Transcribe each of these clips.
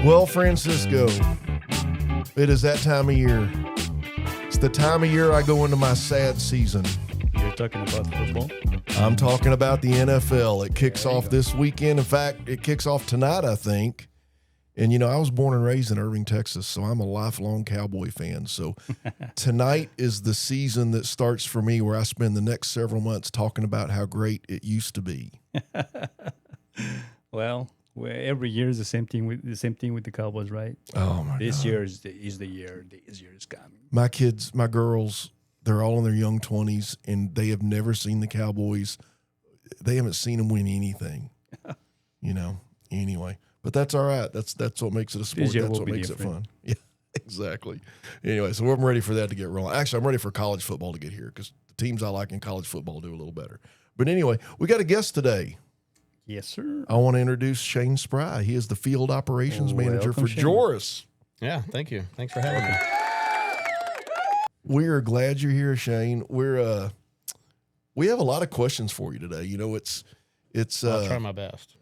Well, Francisco, it is that time of year. It's the time of year I go into my sad season. You're talking about football? I'm talking about the NFL. It kicks off this weekend. In fact, it kicks off tonight, I think. And, you know, I was born and raised in Irving, Texas, so I'm a lifelong Cowboy fan. So tonight is the season that starts for me where I spend the next several months talking about how great it used to be. Well, every year is the same thing with the Cowboys, right? Oh, my This God. year is the year. This year is coming. My kids, my girls, they're all in their young 20s, and they have never seen the Cowboys. They haven't seen them win anything, you know, anyway. But that's all right. That's what makes it a sport. That's what makes it fun. Yeah, exactly. Anyway, so I'm ready for that to get rolling. Actually, I'm ready for college football to get here because the teams I like in college football do a little better. But anyway, we got a guest today. Yes, sir. I want to introduce Shane Spry. He is the field operations manager for Shane. Joris. Yeah, thank you. Thanks for having me. We are glad you're here, Shane. We have a lot of questions for you today. You know, it's I'll try my best.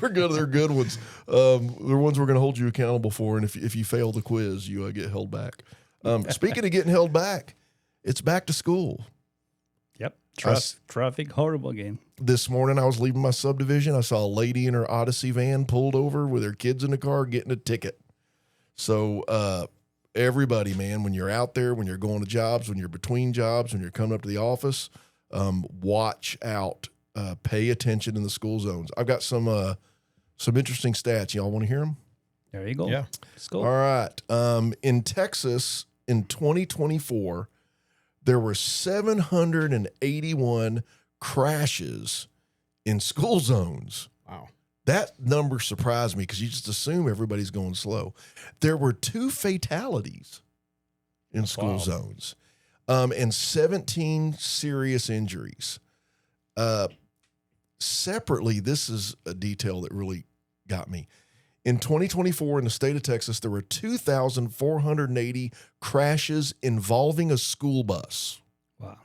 we're good. They're good ones. They're ones we're going to hold you accountable for. And if you fail the quiz, you get held back. Speaking of getting held back, it's back to school. Yep. Traffic, horrible again. This morning I was leaving my subdivision. I saw a lady in her Odyssey van pulled over with her kids in the car getting a ticket. So everybody, man, when you're out there, when you're going to jobs, when you're between jobs, when you're coming up to the office, watch out. Pay attention in the school zones. I've got some interesting stats. Y'all want to hear them? There you go. Yeah. Let's go. All right. In Texas, in 2024, there were 781 crashes in school zones. Wow. That number surprised me because you just assume everybody's going slow. There were 2 fatalities in school zones, and 17 serious injuries. Separately, this is a detail that really got me. In 2024, in the state of Texas, there were 2,480 crashes involving a school bus. Wow.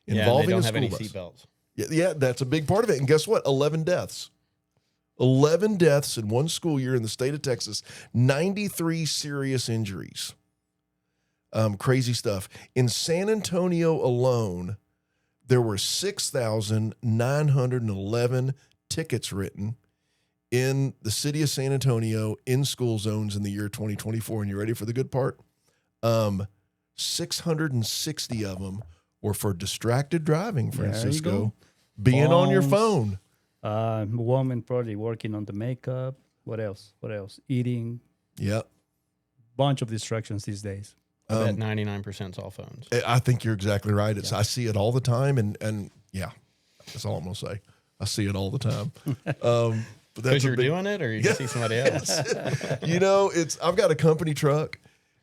Involving and a they don't have school any bus. seatbelts. Yeah, that's a big part of it. And guess what? 11 deaths. 11 deaths in one school year in the state of Texas. 93 serious injuries. Crazy stuff. In San Antonio alone, there were 6,911 tickets written in the city of San Antonio in school zones in the year 2024. And you ready for the good part? 660 of them were for distracted driving, Francisco. Being on your phone. Woman probably working on the makeup. What else? Eating. Yep. Bunch of distractions these days. I bet 99% is all phones. I think you're exactly right. I see it all the time, and yeah, that's all I'm gonna say. I see it all the time. Because you're doing it, or you can see somebody else? You know, I've got a company truck,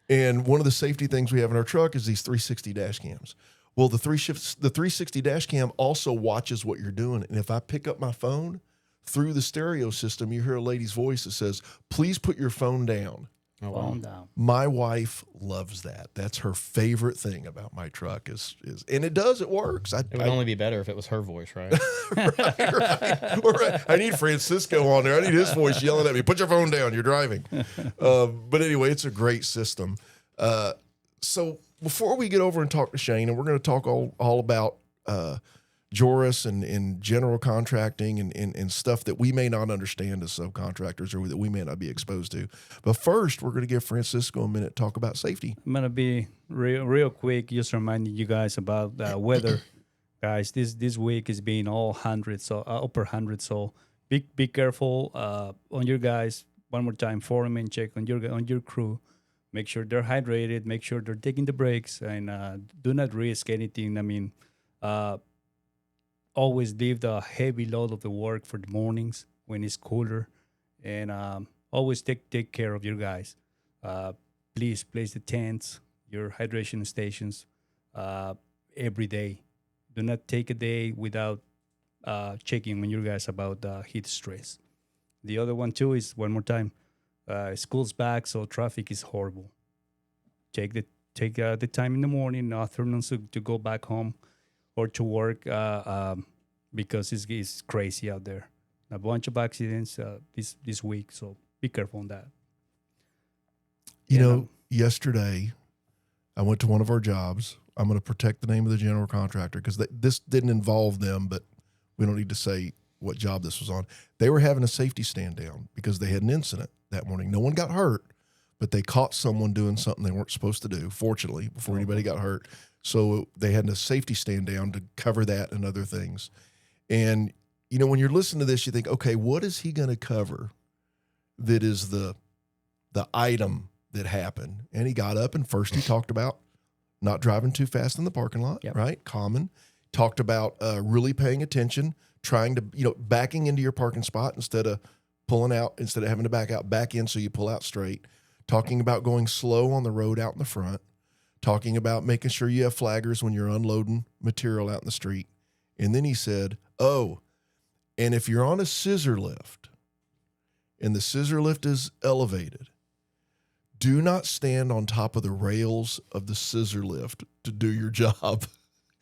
and one of the safety things we have in our truck is these 360 dash cams. Well, the 360 dash cam also watches what you're doing, and if I pick up my phone through the stereo system, you hear a lady's voice that says, "Please put your phone down." Oh, wow. Calm down. My wife loves that. That's her favorite thing about my truck is and it works. It would only be better if it was her voice, right? right. I need Francisco on there. I need his voice yelling at me, "Put your phone down, you're driving." But anyway, it's a great system. So before we get over and talk to Shane, and we're going to talk all about Joris and general contracting and stuff that we may not understand as subcontractors or that we may not be exposed to. But first, we're going to give Francisco a minute to talk about safety. I'm gonna be real quick, just reminding you guys about weather, guys. This week is being all hundreds, so upper hundreds. So be careful on your guys. One more time, foreman check on your crew. Make sure they're hydrated. Make sure they're taking the breaks, and do not risk anything. I mean, always leave the heavy load of the work for the mornings when it's cooler, and always take care of your guys. Please place the tents, your hydration stations, every day. Do not take a day without checking on your guys about heat stress. The other one too is, one more time, school's back, so traffic is horrible. Take the time in the morning, afternoons to go back home or to work because it's crazy out there. A bunch of accidents this week, so be careful on that. You know, yesterday I went to one of our jobs. I'm going to protect the name of the general contractor because this didn't involve them, but we don't need to say what job this was on. They were having a safety stand down because they had an incident that morning. No one got hurt, but they caught someone doing something they weren't supposed to do, fortunately, before anybody got hurt. So they had a safety stand down to cover that and other things. And, you know, when you're listening to this, you think, okay, what is he going to cover that is the item that happened? And he got up and first he talked about not driving too fast in the parking lot, right? Common. Talked about really paying attention, trying to, backing into your parking spot instead of pulling out, instead of having to back out, back in so you pull out straight. Talking about going slow on the road out in the front. Talking about making sure you have flaggers when you're unloading material out in the street. And then he said, oh, and if you're on a scissor lift and the scissor lift is elevated, do not stand on top of the rails of the scissor lift to do your job.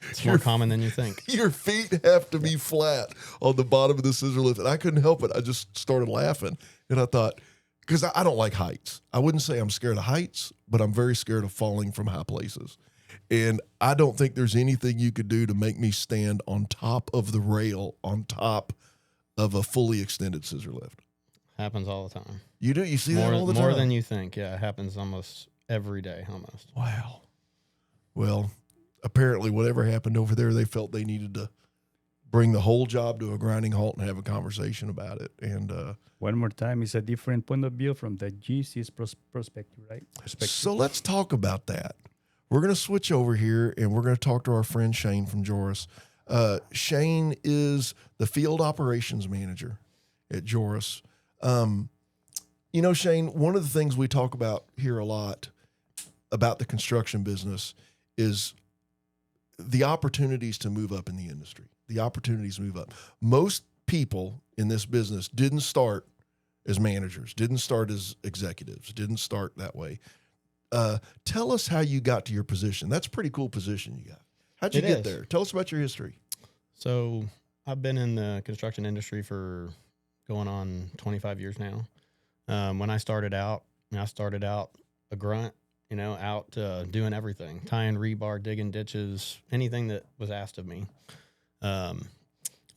It's more common than you think. Your feet have to be flat on the bottom of the scissor lift. And I couldn't help it. I just started laughing. And I thought, because I don't like heights. I wouldn't say I'm scared of heights, but I'm very scared of falling from high places. And I don't think there's anything you could do to make me stand on top of the rail, on top of a fully extended scissor lift. Happens all the time. You do? You see that all the time? More than you think. Yeah, it happens almost every day, almost. Wow. Well, apparently whatever happened over there, they felt they needed to bring the whole job to a grinding halt and have a conversation about it. And one more time, it's a different point of view from the GC's perspective, right? So let's talk about that. We're going to switch over here, and we're going to talk to our friend Shane from Joris. Shane is the field operations manager at Joris. Shane, one of the things we talk about here a lot about the construction business is the opportunities to move up in the industry. The opportunities move up. Most people in this business didn't start as managers, didn't start as executives, didn't start that way. Tell us how you got to your position. That's a pretty cool position you got. How'd you get there? Tell us about your history. So I've been in the construction industry for going on 25 years now. When I started out a grunt, out doing everything, tying rebar, digging ditches, anything that was asked of me.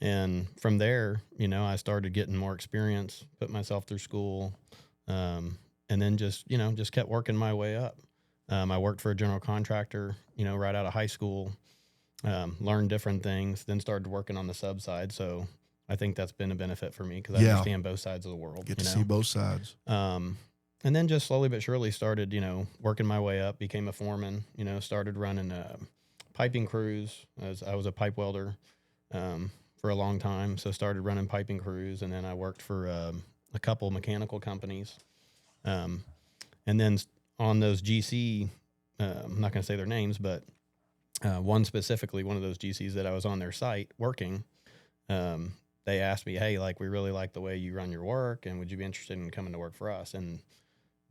And from there, I started getting more experience, put myself through school, and then just kept working my way up. I worked for a general contractor, right out of high school, learned different things, then started working on the sub side. So I think that's been a benefit for me because I understand both sides of the world. Get to see both sides. And then just slowly but surely started, working my way up, became a foreman, started running piping crews as I was a pipe welder for a long time. So started running piping crews, and then I worked for a couple mechanical companies. And then on those GC, I'm not going to say their names, but one specifically, one of those GCs that I was on their site working, they asked me, hey, we really like the way you run your work, and would you be interested in coming to work for us? And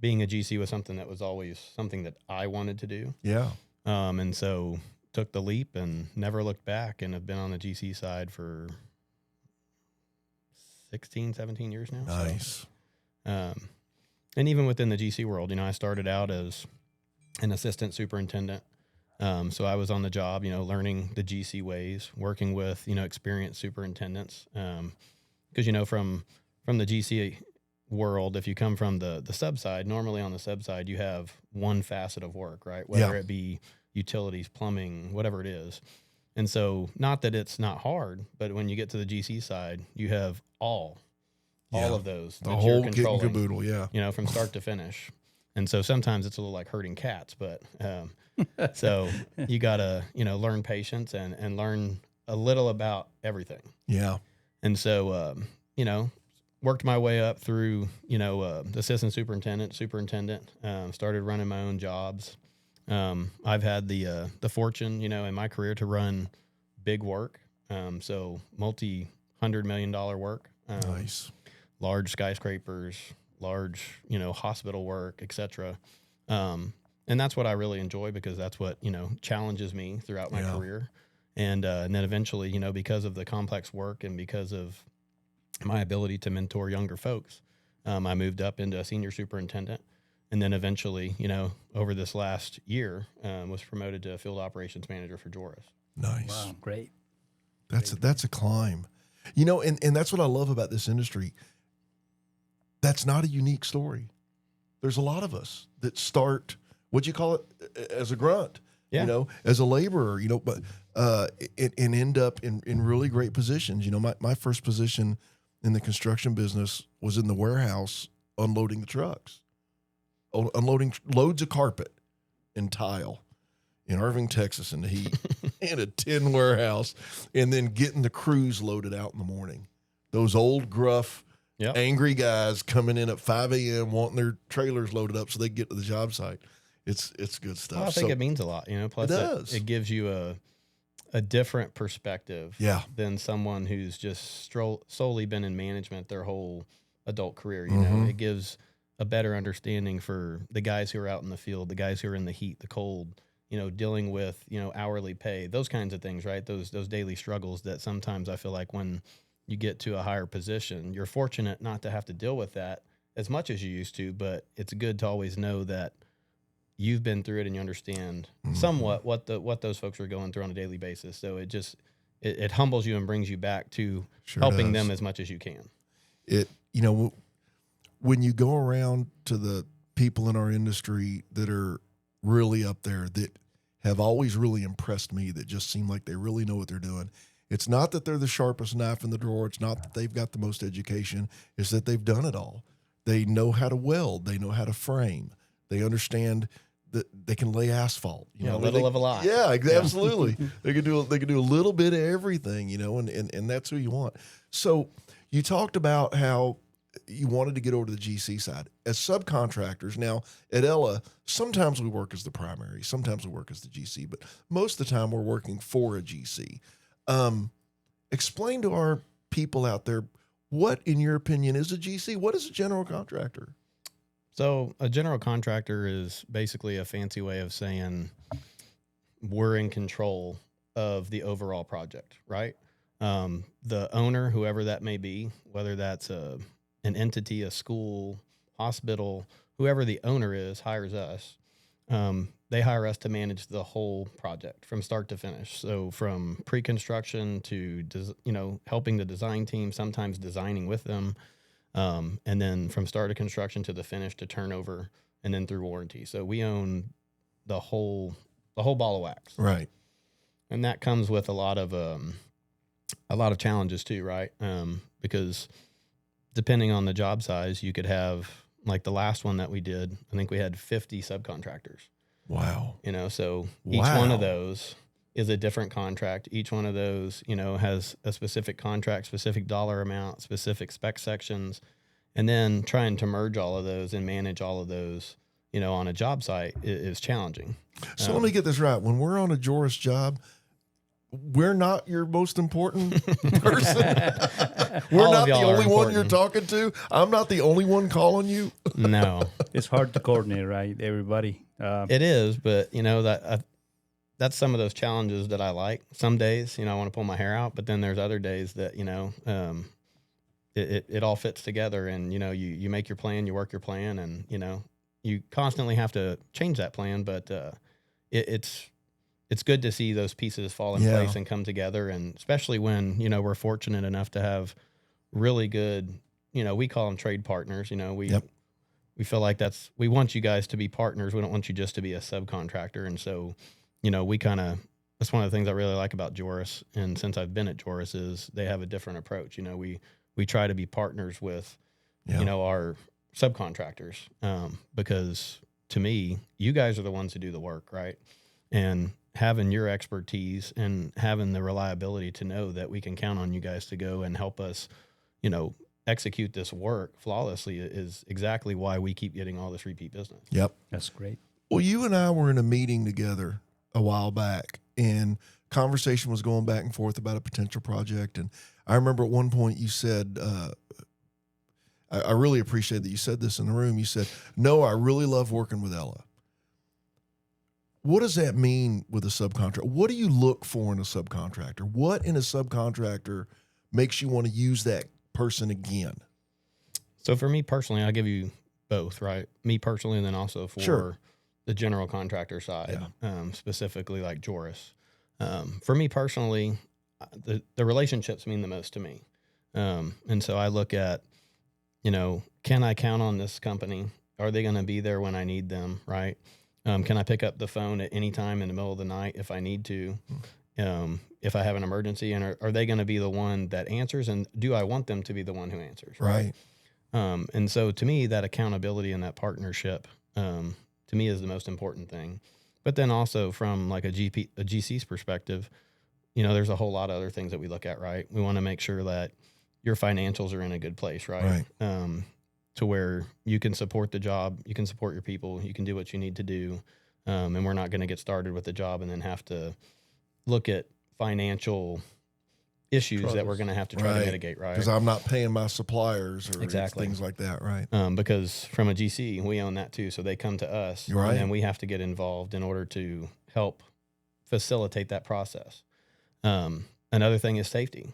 being a GC was something that was always something that I wanted to do. Yeah. And so took the leap and never looked back, and have been on the GC side for 16, 17 years now. Nice. So, and even within the GC world, I started out as an assistant superintendent. So I was on the job, learning the GC ways, working with, experienced superintendents. Because, from the GC world, if you come from the sub side, normally on the sub side, you have one facet of work, right? Whether it be utilities, plumbing, whatever it is. And so not that it's not hard, but when you get to the GC side, you have all of those. The whole kit and caboodle, from start to finish. And so sometimes it's a little like herding cats, but so you got to, learn patience and learn a little about everything. Yeah. And so, worked my way up through, assistant superintendent, started running my own jobs. I've had the fortune, in my career to run big work. So multi-$100 million work. Nice. Large skyscrapers, large, hospital work, et cetera. And that's what I really enjoy, because that's what, challenges me throughout my career. And then eventually, because of the complex work and because of my ability to mentor younger folks, I moved up into a senior superintendent. And then eventually, over this last year, was promoted to field operations manager for Joris. Nice. Wow, great. That's a climb. And that's what I love about this industry. That's not a unique story. There's a lot of us that start, what'd you call it, as a grunt, as a laborer, but and end up in really great positions. My first position in the construction business was in the warehouse unloading the trucks, unloading loads of carpet and tile in Irving, Texas in the heat in a tin warehouse, and then getting the crews loaded out in the morning. Those old, gruff, angry guys coming in at 5 a.m. wanting their trailers loaded up so they can get to the job site. It's good stuff. Well, I think it means a lot, Plus, it does. It gives you a different perspective than someone who's just solely been in management their whole adult career. It gives a better understanding for the guys who are out in the field, the guys who are in the heat, the cold, dealing with, hourly pay, those kinds of things, right? Those daily struggles that sometimes I feel like when you get to a higher position, you're fortunate not to have to deal with that as much as you used to, but it's good to always know that you've been through it and you understand somewhat what those folks are going through on a daily basis. So it humbles you and brings you back to helping them as much as you can. When you go around to the people in our industry that are really up there, that have always really impressed me, that just seem like they really know what they're doing. It's not that they're the sharpest knife in the drawer. It's not that they've got the most education. It's that they've done it all. They know how to weld. They know how to frame. They understand that they can lay asphalt. A little of a lot. Yeah, absolutely. They can do a little bit of everything, and that's who you want. So you talked about how you wanted to get over to the GC side. As subcontractors, now at Ella, sometimes we work as the primary, sometimes we work as the GC, but most of the time we're working for a GC. Explain to our people out there, what, in your opinion, is a GC? What is a general contractor? So a general contractor is basically a fancy way of saying we're in control of the overall project, right? The owner, whoever that may be, whether that's an entity, a school, hospital, whoever the owner is, hires us. They hire us to manage the whole project from start to finish. So from pre-construction to, helping the design team, sometimes designing with them. And then from start of construction to the finish to turnover and then through warranty. So we own the whole ball of wax. Right. And that comes with a lot of challenges too, right? Because depending on the job size, you could have, like the last one that we did, I think we had 50 subcontractors. Wow. So each one of those is a different contract. Each one of those, has a specific contract, specific dollar amount, specific spec sections, and then trying to merge all of those and manage all of those, on a job site is challenging. So let me get this right. When we're on a Joris job, we're not your most important person. We're not the only one you're talking to. I'm not the only one calling you. No. It's hard to coordinate, right? Everybody. It is, but that's some of those challenges that I like. Some days, I want to pull my hair out, but then there's other days that, it all fits together, and, you make your plan, you work your plan, and, you constantly have to change that plan, but it's good to see those pieces fall in place and come together. And especially when, we're fortunate enough to have really good, we call them trade partners. We feel like we want you guys to be partners. We don't want you just to be a subcontractor. And so, that's one of the things I really like about Joris. And since I've been at Joris, is they have a different approach. We try to be partners with, our subcontractors, because to me, you guys are the ones who do the work, right? And having your expertise and having the reliability to know that we can count on you guys to go and help us, execute this work flawlessly is exactly why we keep getting all this repeat business. Yep. That's great. Well, you and I were in a meeting together a while back, and conversation was going back and forth about a potential project. And I remember at one point you said, I really appreciate that you said this in the room. You said, "No, I really love working with Ella." What does that mean with a subcontractor? What do you look for in a subcontractor? What in a subcontractor makes you want to use that person again? So for me personally, I'll give you both, right? Me personally, and then also for Sure. the general contractor side, specifically like Joris. For me personally, the relationships mean the most to me. And so I look at, can I count on this company? Are they going to be there when I need them, right? Can I pick up the phone at any time in the middle of the night if I need to? If I have an emergency, and are they going to be the one that answers? And do I want them to be the one who answers? Right. And so to me, that accountability and that partnership, to me is the most important thing. But then also from like a GC's perspective, there's a whole lot of other things that we look at, right? We want to make sure that your financials are in a good place, right? To where you can support the job, you can support your people, you can do what you need to do. And we're not going to get started with the job and then have to look at financial issues that we're going to have to try to mitigate, right? Because I'm not paying my suppliers or Exactly. things like that, right? Because from a GC, we own that too. So they come to us, Right. and then we have to get involved in order to help facilitate that process. Another thing is safety.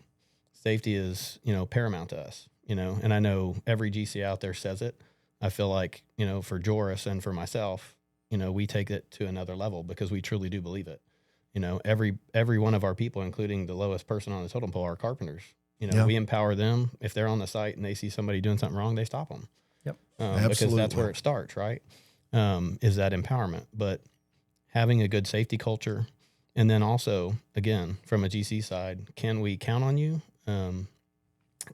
Safety is, paramount to us, and I know every GC out there says it. I feel like, for Joris and for myself, we take it to another level because we truly do believe it. Every one of our people, including the lowest person on the totem pole, are carpenters. We empower them. If they're on the site and they see somebody doing something wrong, they stop them. Yep. Because that's where it starts, right? Is that empowerment. But having a good safety culture, and then also, again, from a GC side, can we count on you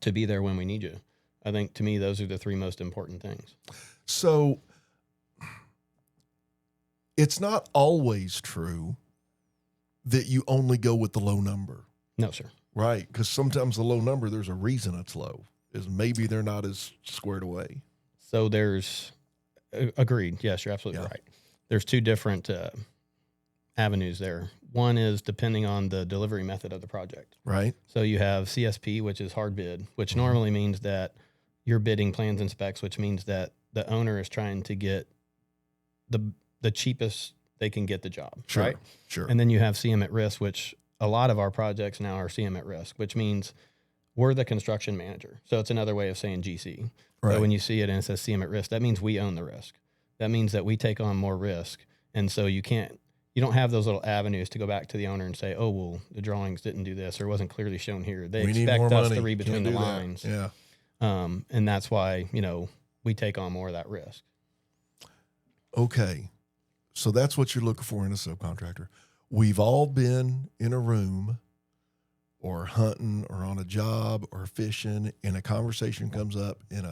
to be there when we need you? I think, to me, those are the three most important things. So it's not always true that you only go with the low number. No, sir. Right, because sometimes the low number, there's a reason it's low, is maybe they're not as squared away. So there's, agreed, yes, you're absolutely right. There's two different avenues there. One is depending on the delivery method of the project. Right. So you have CSP, which is hard bid, which normally means that you're bidding plans and specs, which means that the owner is trying to get the cheapest they can get the job, Sure. right? Sure. And then you have CM at risk, which a lot of our projects now are CM at risk, which means we're the construction manager. So it's another way of saying GC. Right. So when you see it and it says CM at risk, that means we own the risk. That means that we take on more risk. And so you don't have those little avenues to go back to the owner and say, oh, well, the drawings didn't do this or wasn't clearly shown here. They expect us to read between the lines. Yeah. And that's why, we take on more of that risk. Okay. So that's what you're looking for in a subcontractor. We've all been in a room or hunting or on a job or fishing, and a conversation comes up and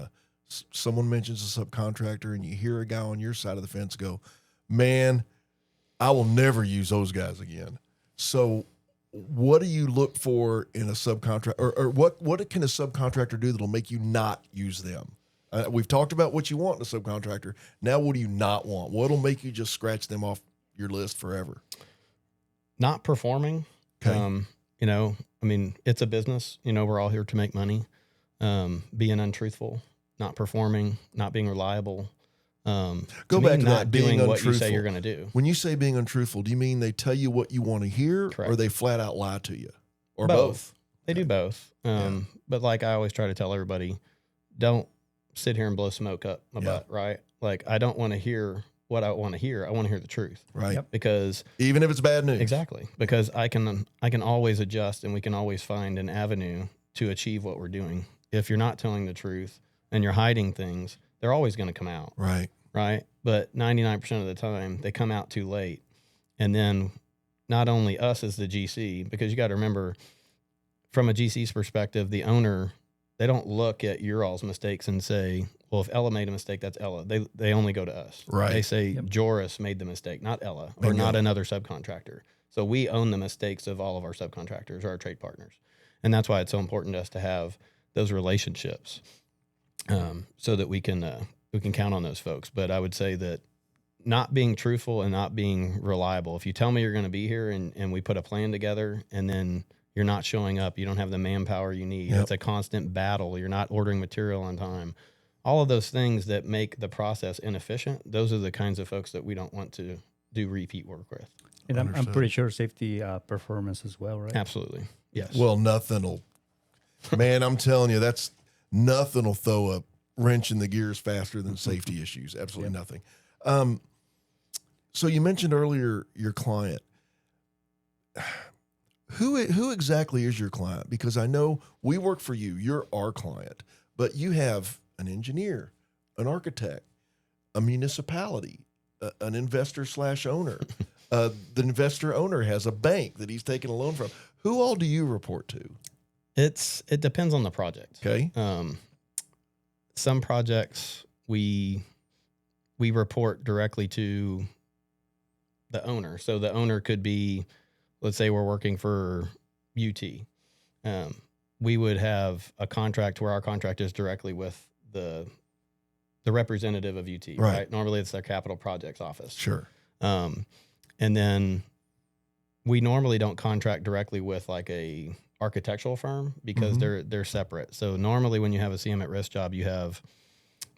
someone mentions a subcontractor, and you hear a guy on your side of the fence go, man, I will never use those guys again. So what do you look for in a subcontractor, or what can a subcontractor do that'll make you not use them? We've talked about what you want in a subcontractor. Now, what do you not want? What'll make you just scratch them off your list forever? Not performing. Okay. It's a business. We're all here to make money. Being untruthful, not performing, not being reliable. Go back to not that, being doing what untruthful. you say you're going to do. When you say being untruthful, do you mean they tell you what you want to hear, Correct. or they flat out lie to you, or Both. They Okay. do both. But like I always try to tell everybody, don't sit here and blow smoke up my butt, right? Like, I don't want to hear what I want to hear. I want to hear the truth. Right. Yep. Because Even if it's bad news. exactly, because I can always adjust, and we can always find an avenue to achieve what we're doing. If you're not telling the truth and you're hiding things, they're always going to come out. Right. Right. But 99% of the time they come out too late. And then not only us as the GC, because you got to remember, from a GC's perspective, the owner, they don't look at your all's mistakes and say, well, if Ella made a mistake, that's Ella. They only go to us. Right. They say Joris made the mistake, not Ella, or Bingo. not another subcontractor. So we own the mistakes of all of our subcontractors or our trade partners. And that's why it's so important to us to have those relationships, so that we can count on those folks. But I would say that not being truthful and not being reliable, if you tell me you're going to be here and we put a plan together and then you're not showing up, you don't have the manpower you need. Yep. It's a constant battle. You're not ordering material on time. All of those things that make the process inefficient, those are the kinds of folks that we don't want to do repeat work with. And I'm Understood. pretty sure safety performance as well, right? Absolutely. Yes. Well, man, I'm telling you, nothing will throw wrench in the gears faster than safety issues. Absolutely nothing. So you mentioned earlier your client. Who exactly is your client? Because I know we work for you. You're our client, but you have an engineer, an architect, a municipality, an investor/owner. The investor owner has a bank that he's taking a loan from. Who all do you report to? It depends on the project. Okay. Some projects we report directly to the owner. So the owner could be, let's say we're working for UT. We would have a contract where our contract is directly with the representative of UT, right? Normally it's their capital projects office. Sure. And then we normally don't contract directly with like a architectural firm because they're separate. So normally when you have a CM at risk job, you have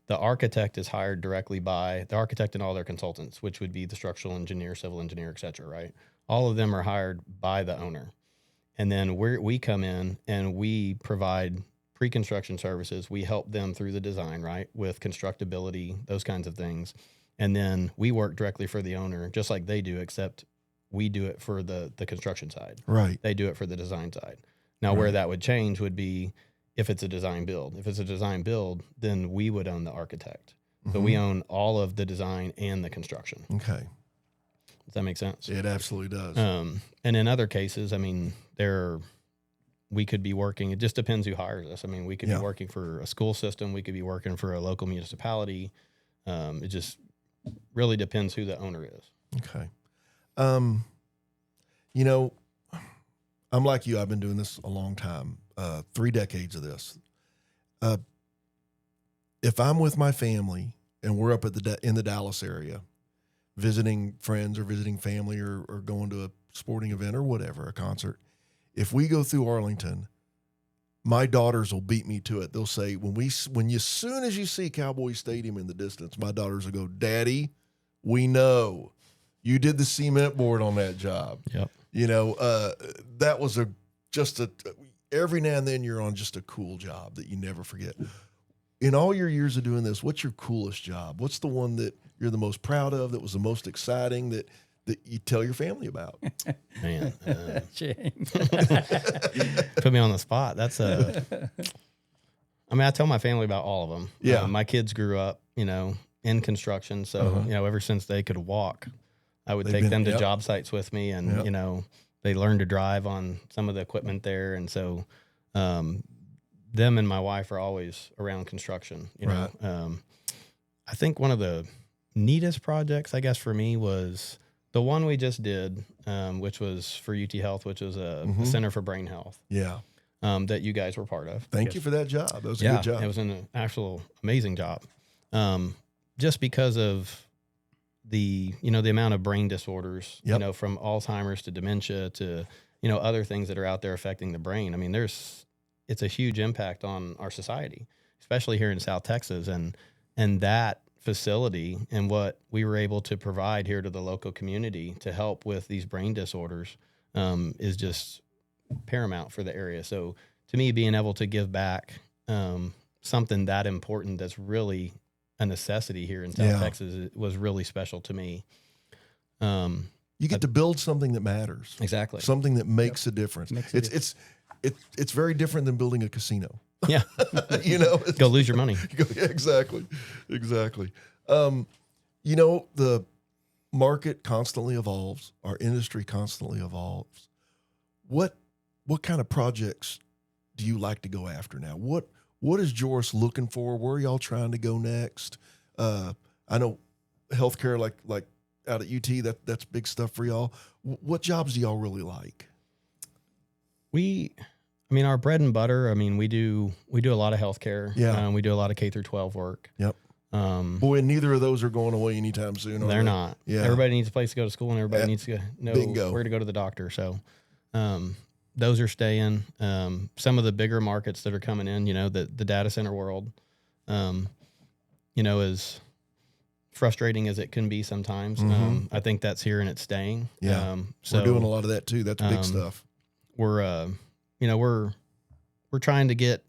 the architect is hired directly by the architect and all their consultants, which would be the structural engineer, civil engineer, et cetera, right? All of them are hired by the owner. And then we come in and we provide pre-construction services. We help them through the design, right? With constructability, those kinds of things. And then we work directly for the owner, just like they do, except we do it for the construction side. Right. They do it for the design side. Now, where that would change would be if it's a design build. If it's a design build, then we would own the architect. So we own all of the design and the construction. Okay. Does that make sense? It absolutely does. And in other cases, I mean, we could be working, it just depends who hires us. I mean, we could be working for a school system. We could be working for a local municipality. It just really depends who the owner is. Okay. You know, I'm like you. I've been doing this a long time, 3 decades of this. If I'm with my family and we're up at in the Dallas area, visiting friends or visiting family or going to a sporting event or whatever, a concert, if we go through Arlington, my daughters will beat me to it. They'll say, as soon as you see Cowboy Stadium in the distance, my daughters will go, "Daddy, we know you did the cement board on that job." Yep. You know, that was every now and then you're on just a cool job that you never forget. In all your years of doing this, what's your coolest job? What's the one that you're the most proud of, that was the most exciting, that you tell your family about? Man, Shame. put me on the spot. That's I mean, I tell my family about all of them. Yeah. My kids grew up, in construction. So, ever since they could walk, I would take them to job sites with me and, they learned to drive on some of the equipment there. And so, them and my wife are always around construction, know. I think one of the neatest projects, I guess, for me was the one we just did, which was for UT Health, which was a Center for Brain Health. Yeah. That you guys were part of. Thank you for that job. That was a good job. It was an actual amazing job. Just because of the amount of brain disorders, from Alzheimer's to dementia to, other things that are out there affecting the brain. I mean, it's a huge impact on our society, especially here in South Texas. And that facility and what we were able to provide here to the local community to help with these brain disorders is just paramount for the area. So to me, being able to give back something that important that's really a necessity here in South Texas was really special to me. You get to build something that matters. Exactly. Something that makes a difference. It's very different than building a casino. Yeah. Go lose your money. Exactly. The market constantly evolves. Our industry constantly evolves. What kind of projects do you like to go after now? What is Joris looking for? Where are y'all trying to go next? I know healthcare, like out at UT, that's big stuff for y'all. What jobs do y'all really like? Our bread and butter, we do a lot of healthcare. Yeah. We do a lot of K through 12 work. Yep. Boy, neither of those are going away anytime soon. They're not. Yeah. Everybody needs a place to go to school and everybody needs to know where to go to the doctor. So, those are staying. Some of the bigger markets that are coming in, the data center world, as frustrating as it can can sometimes. I think that's here and it's staying. Yeah. So we're doing a lot of that too. That's big stuff. We're trying to get,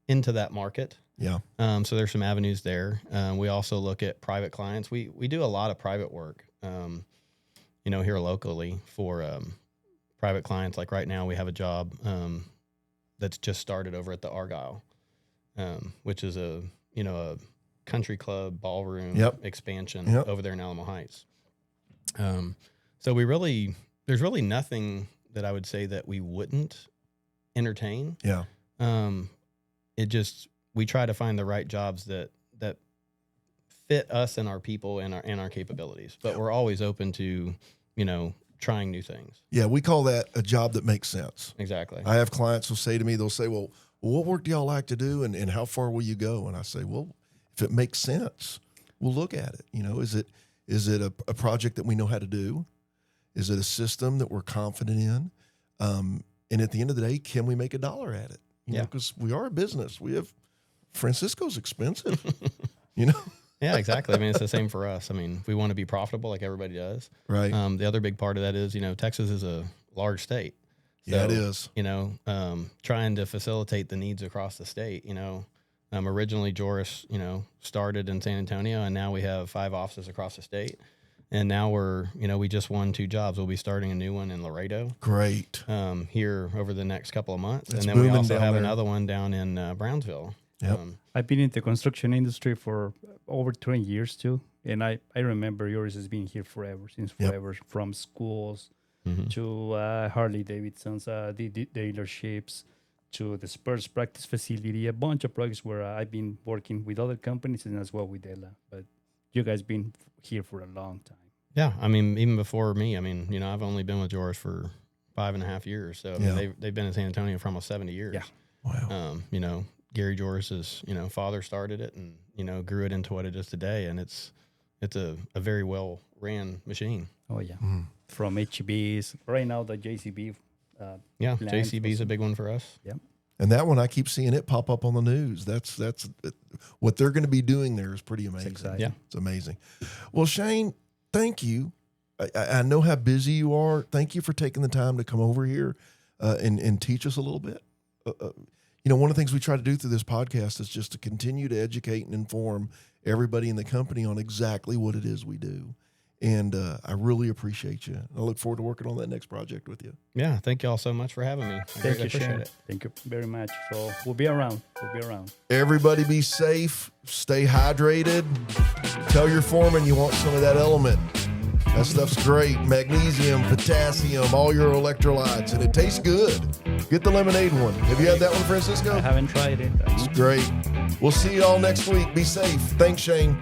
into that market. Yeah. So there's some avenues there. We also look at private clients. We do a lot of private work, here locally for private clients. Like right now we have a job that's just started over at the Argyle, which is a country club ballroom expansion over there in Alamo Heights. So there's really nothing that I would say that we wouldn't entertain. Yeah. We try to find the right jobs that fit us and our people and our capabilities, but we're always open to, trying new things. Yeah. We call that a job that makes sense. Exactly. I have clients who say to me, they'll say, well, what work do y'all like to do? And how far will you go? And I say, well, if it makes sense, we'll look at it. Is it a project that we know how to do? Is it a system that we're confident in? And at the end of the day, can we make $1 at it? Because we are a business. Francisco's expensive, Yeah, exactly. I mean, it's the same for us. I mean, we want to be profitable like everybody does. Right. The other big part of that is, Texas is a large state. So, yeah, it is. Trying to facilitate the needs across the state, originally Joris, started in San Antonio, and now we have 5 offices across the state. And now we just won 2 jobs. We'll be starting a new one in Laredo. Great. Here over the next couple of months. It's and then we booming also down have there. another one down in Brownsville. Yep. I've been in the construction industry for over 20 years too. And I remember yours has been here since forever, from schools to Harley Davidson's dealerships to the Spurs practice facility, a bunch of projects where I've been working with other companies and as well with Ella. But you guys been here for a long time. Yeah, I mean, even before me, I've only been with Joris for 5.5 years. So they've been in San Antonio for almost 70 years. Yeah. Wow. Gary Joris's, father started it and, grew it into what it is today. And it's a very well ran machine. Oh yeah. From HBs right now, the JCB. JCB is a big one for us. Yeah. And that one, I keep seeing it pop up on the news. That's what they're going to be doing there is pretty amazing. Exciting. It's amazing. Well, Shane, thank you. I know how busy you are. Thank you for taking the time to come over here and teach us a little bit. One of the things we try to do through this podcast is just to continue to educate and inform everybody in the company on exactly what it is we do. And I really appreciate you. I look forward to working on that next project with you. Yeah, thank you all so much for having me. I Thank greatly you, appreciate Shane. it. Thank you very much. So we'll be around. Everybody be safe. Stay hydrated. Tell your foreman you want some of that element. That stuff's great. Magnesium, potassium, all your electrolytes, and it tastes good. Get the lemonade one. Have you had that one, Francisco? I haven't tried it. It's great. We'll see you all next week. Be safe. Thanks, Shane.